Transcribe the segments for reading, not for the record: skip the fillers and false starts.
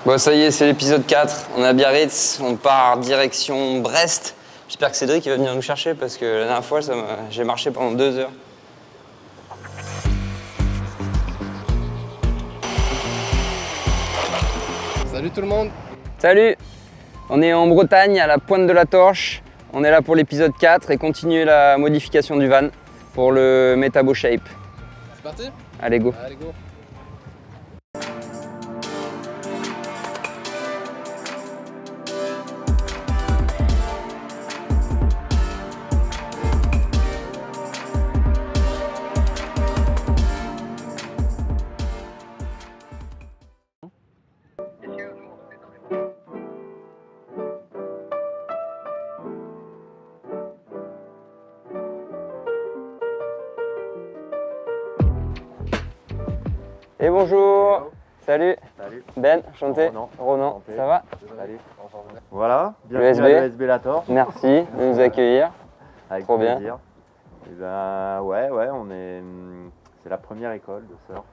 Bon, ça y est, c'est l'épisode 4. On est à Biarritz, on part direction Brest. J'espère que Cédric il va venir nous chercher parce que la dernière fois, j'ai marché pendant 2 heures. Salut tout le monde. Salut! On est en Bretagne, à la pointe de la Torche. On est là pour l'épisode 4 et continuer la modification du van pour le Metabo Shape. C'est parti? Allez, go! Allez, go. Et bonjour! Salut! Salut. Ben, enchanté. Ronan, Enchanté. ça va? Salut. Voilà, Le bienvenue SB. à l'ESB La Torche. Merci de nous accueillir. Avec Trop bien. plaisir. Et ben ouais, on est. C'est la première école de surf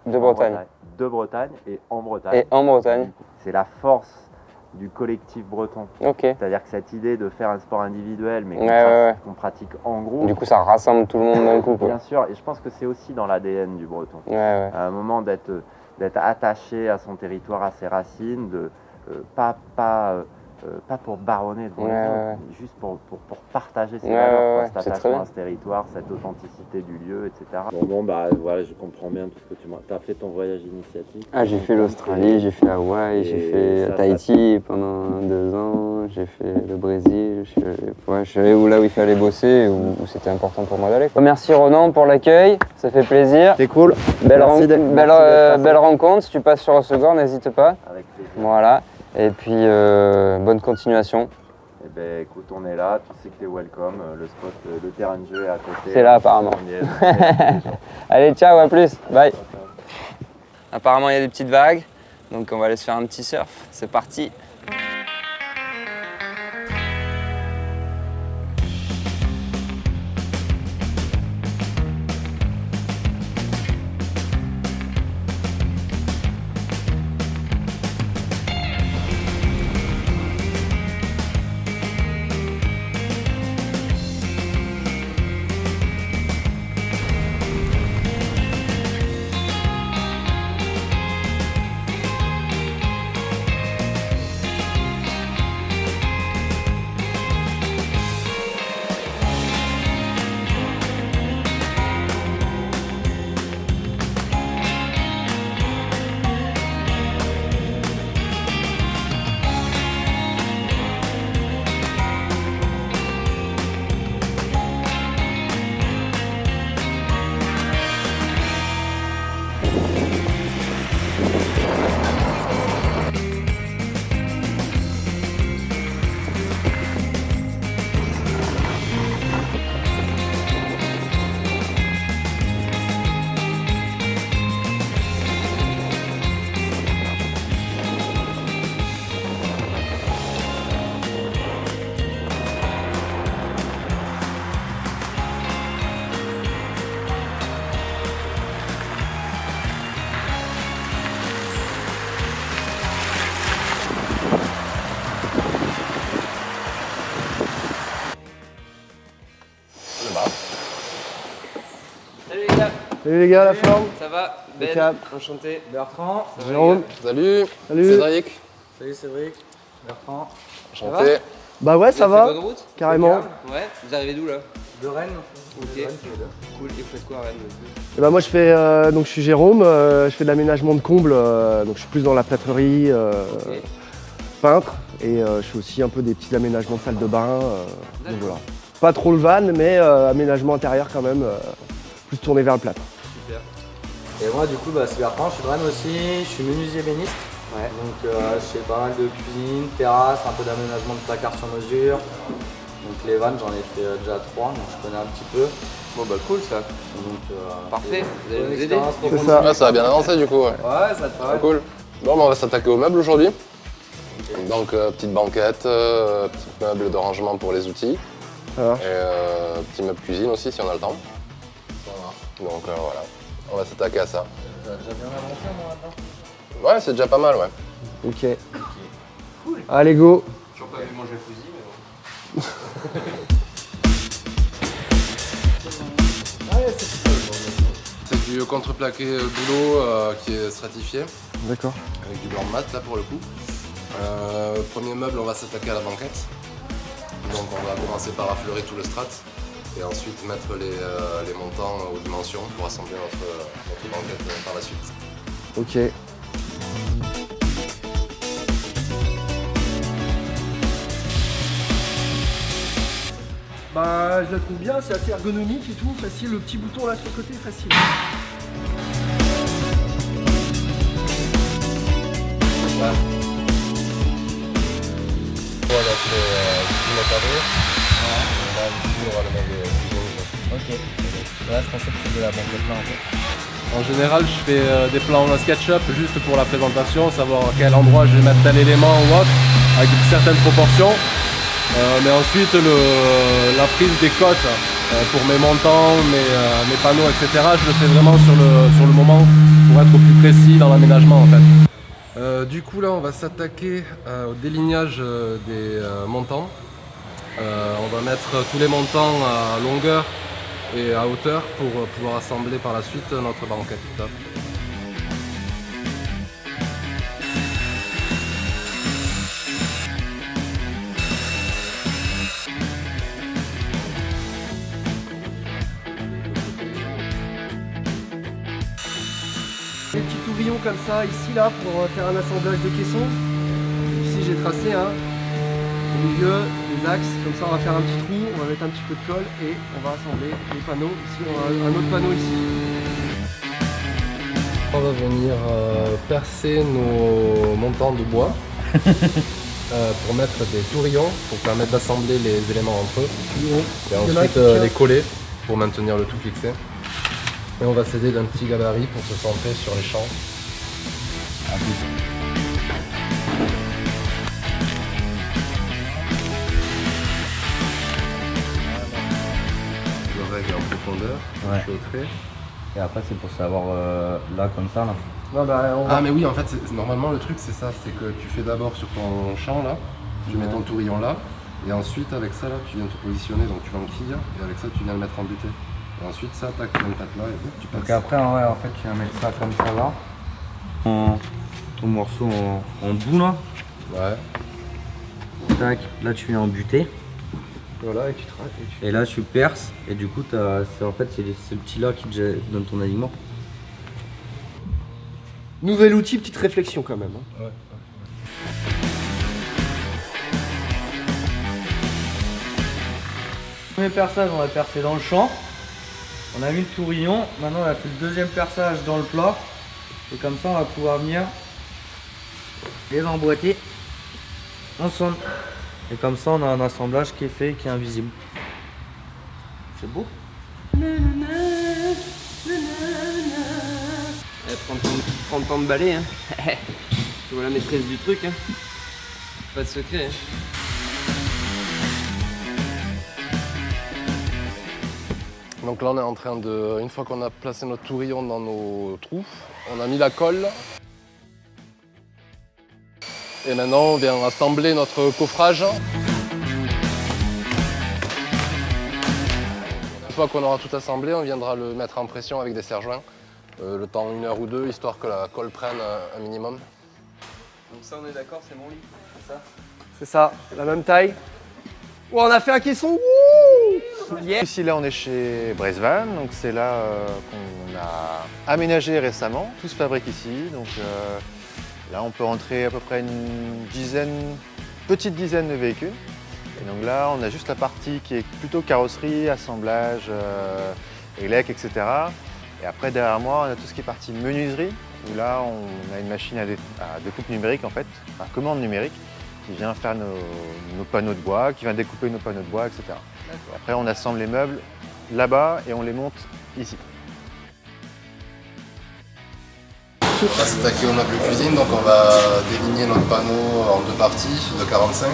De en Bretagne. De Bretagne et en Bretagne. Et en Bretagne. C'est la force du collectif breton. Ok. C'est-à-dire que cette idée de faire un sport individuel, mais Ouais. qu'on pratique en groupe. Du coup, ça rassemble tout le monde d'un coup, quoi. Bien sûr, et je pense que c'est aussi dans l'ADN du breton. Ouais. À un moment d'être attaché à son territoire, à ses racines, de pas pour baronner devant les Ouais, autres, ouais. mais juste pour partager ses Ouais, valeurs, ouais, quoi, c'est cet très attachement bien. à ce territoire, cette authenticité du lieu, etc. Bon, bah voilà, je comprends bien tout ce que tu m'as. T'as fait ton voyage initiatique. Ah, j'ai fait l'Australie, j'ai fait Hawaï, Et j'ai fait ça, Tahiti pendant 2 ans, j'ai fait le Brésil, je suis allé là où il fallait bosser, où c'était important pour moi d'aller. Merci Ronan pour l'accueil, ça fait plaisir. C'est cool. Belle Merci d'être belle rencontre, si tu passes sur Osegor, n'hésite pas. Avec plaisir. Voilà, et puis bonne continuation. Eh ben écoute, on est là, tu sais que t'es welcome, le spot, le terrain de jeu est à côté. C'est là, apparemment. On y est, on y est tous les jours. Allez, ciao, à plus, bye. Apparemment, il y a des petites vagues, donc on va aller se faire un petit surf. C'est parti. Salut les gars, Salut les gars, la forme. ça va? Ben, Impeccable. enchanté. Bertrand. Ça va, les Jérôme. gars? Salut. Salut. Cédric. Salut Cédric. Bertrand. Enchanté. Bah ouais, ça Vous avez va. fait bonne route? Carrément. Ouais, vous arrivez d'où là? De Rennes. Ok, cool. Et vous faites quoi à Rennes? Et bah moi je fais donc je suis Jérôme, je fais de l'aménagement de combles, donc je suis plus dans la plâtrerie, peintre, et je fais aussi un peu des petits aménagements de salle de bain. Donc voilà. Pas trop le van, mais aménagement intérieur quand même, plus tourné vers le plâtre. Super. Et moi du coup c'est Bertrand, je suis de Rennes aussi, je suis menuisier ébéniste. Ouais. Donc je fais pas mal de cuisine, terrasse, un peu d'aménagement de placard sur mesure. Donc les vannes j'en ai fait déjà 3, donc je connais un petit peu. Bon bah cool ça. Donc Parfait, vous allez bonne nous aider? expérience pour C'est continuer. ça. Ah, ça a bien avancé du coup. Ouais. Ouais, ça te Ah, paraît. cool. Bon, bah, on va s'attaquer aux meubles aujourd'hui. Donc petite banquette, petit meuble de rangement pour les outils. Alors, Et petit meuble cuisine aussi si on a le temps. Donc voilà, on va s'attaquer à ça. Ça a déjà bien avancé moi maintenant. Ouais, c'est déjà pas mal, ouais. Ok. Allez, go. Toujours pas vu manger fusil, mais bon. C'est du contreplaqué boulot qui est stratifié, D'accord. avec du blanc mat là pour le coup. Premier meuble, on va s'attaquer à la banquette. Donc on va commencer par affleurer tout le strat et ensuite mettre les montants aux dimensions pour assembler notre banquette par la suite. Ok. Bah, je la trouve bien, c'est assez ergonomique et tout, facile. Le petit bouton là sur le côté, facile. Voilà, c'est notre carré. Là, ici, on va le mettre Ok. Là, je pensais que c'était de la banquette là en fait. En général, je fais des plans en SketchUp juste pour la présentation, savoir à quel endroit je vais mettre tel élément ou autre, avec certaines proportions. Mais ensuite, la prise des cotes pour mes montants, mes panneaux, etc., je le fais vraiment sur le moment pour être au plus précis dans l'aménagement en fait. Du coup, là, on va s'attaquer au délignage des montants. On va mettre tous les montants à longueur et à hauteur pour pouvoir assembler par la suite notre banquette. Des petits tourillons comme ça, ici là, pour faire un assemblage de caissons. Ici j'ai tracé au milieu des axes, comme ça on va faire un petit trou, on va mettre un petit peu de colle et on va assembler les panneaux. Ici on a un autre panneau ici. On va venir percer nos montants de bois pour mettre des tourillons pour permettre d'assembler les éléments entre eux et ensuite les coller pour maintenir le tout fixé. Et on va s'aider d'un petit gabarit pour se centrer sur les champs. Je règle en profondeur, Ouais. je fais au trait. Et après, c'est pour savoir là comme ça là. Non, bah, on va... Ah mais oui, en fait, normalement le truc c'est ça, c'est que tu fais d'abord sur ton champ là, tu mets ton tourillon là, et ensuite avec ça là, tu viens te positionner, donc tu l'enquilles, et avec ça tu viens le mettre en butée. Et ensuite ça, tac, tu viens le mettre là, et hop, tu passes. Donc après, ouais, en fait, tu vas mettre ça comme ça là. Ton morceau en bout là. Ouais. Tac, là tu viens en butée. Voilà, et tu traques. Et là tu perces. Et du coup, en fait, c'est le petit là qui te donne ton alignement. Nouvel outil, petite réflexion quand même. Ouais. Premier perçage, on va percer dans le champ. On a mis le tourillon. Maintenant, on a fait le deuxième perçage dans le plat. Et comme ça, on va pouvoir venir les emboîter ensemble. Et comme ça, on a un assemblage qui est fait, qui est invisible. C'est beau. 30 ans de balai, hein. Tu vois la maîtrise du truc, hein. Pas de secret, hein. Donc là on est en train de, une fois qu'on a placé notre tourillon dans nos trous, on a mis la colle. Et maintenant on vient assembler notre coffrage. Une fois qu'on aura tout assemblé, on viendra le mettre en pression avec des serre-joints. Le temps 1 heure ou 2, histoire que la colle prenne un minimum. Donc ça on est d'accord, c'est mon lit, c'est ça? C'est ça, la même taille. Oh, on a fait un caisson. Wouh, yeah. Ici, là, on est chez Bresvan, donc c'est là qu'on a aménagé récemment. Tout se fabrique ici, donc là, on peut rentrer à peu près une petite dizaine de véhicules. Et donc là, on a juste la partie qui est plutôt carrosserie, assemblage, élec, etc. Et après, derrière moi, on a tout ce qui est partie menuiserie, où là, on a une machine à découpe numérique, en fait, à commande numérique, qui vient faire nos panneaux de bois, qui vient découper nos panneaux de bois, etc. Après, on assemble les meubles là-bas et on les monte ici. On va s'attaquer au meuble cuisine, donc on va déligner notre panneau en 2 parties de 45.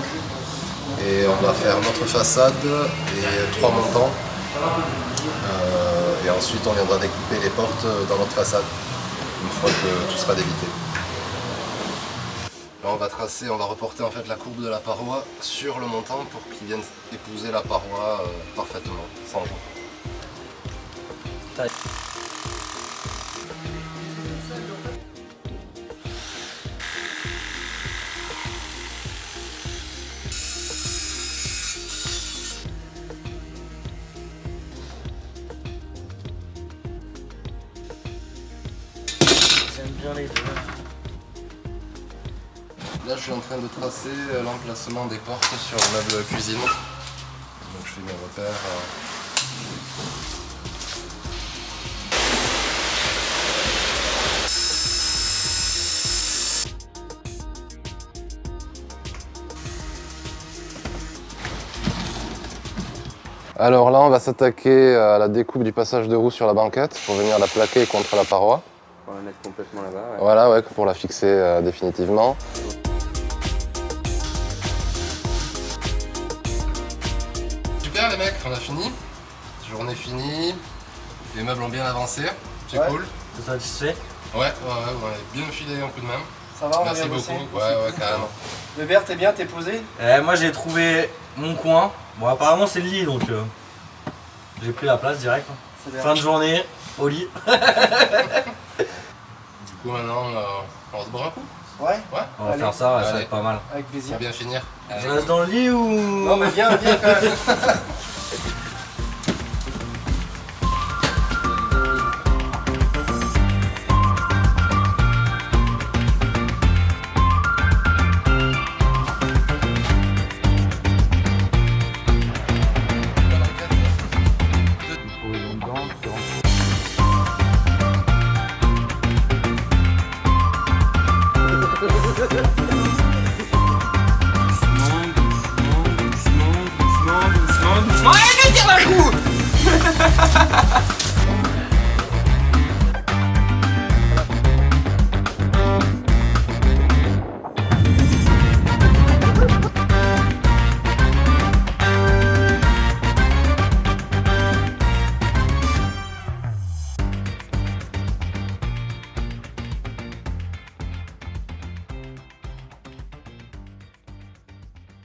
Et on va faire notre façade et 3 montants. Et ensuite, on viendra découper les portes dans notre façade, une fois que tout sera débité. Là on va tracer, on va reporter en fait la courbe de la paroi sur le montant pour qu'il vienne épouser la paroi parfaitement, sans jour. J'aime bien les deux. Là je suis en train de tracer l'emplacement des portes sur le meuble cuisine. Donc je fais mes repères. Alors là on va s'attaquer à la découpe du passage de roue sur la banquette pour venir la plaquer contre la paroi. On va la mettre complètement là-bas. Ouais. Voilà, ouais, pour la fixer définitivement. Super les mecs, on a fini. Journée finie. Les meubles ont bien avancé. C'est cool. T'es satisfait? Ouais, on a bien filé un coup de main. Ça va, on Merci a bien beaucoup. bossé. Ouais, carrément. Hubert, t'es bien, t'es posé? Moi j'ai trouvé mon coin. Bon, apparemment c'est le lit donc j'ai pris la place direct. Fin de journée, au lit. Du coup maintenant on se boit un coup. Ouais? On va faire ça, ça va être pas mal. Avec plaisir. Pour bien finir. Je reste dans le lit ou... Non mais viens quand même. Doucement, doucement, doucement, doucement. Allez, tire la roue.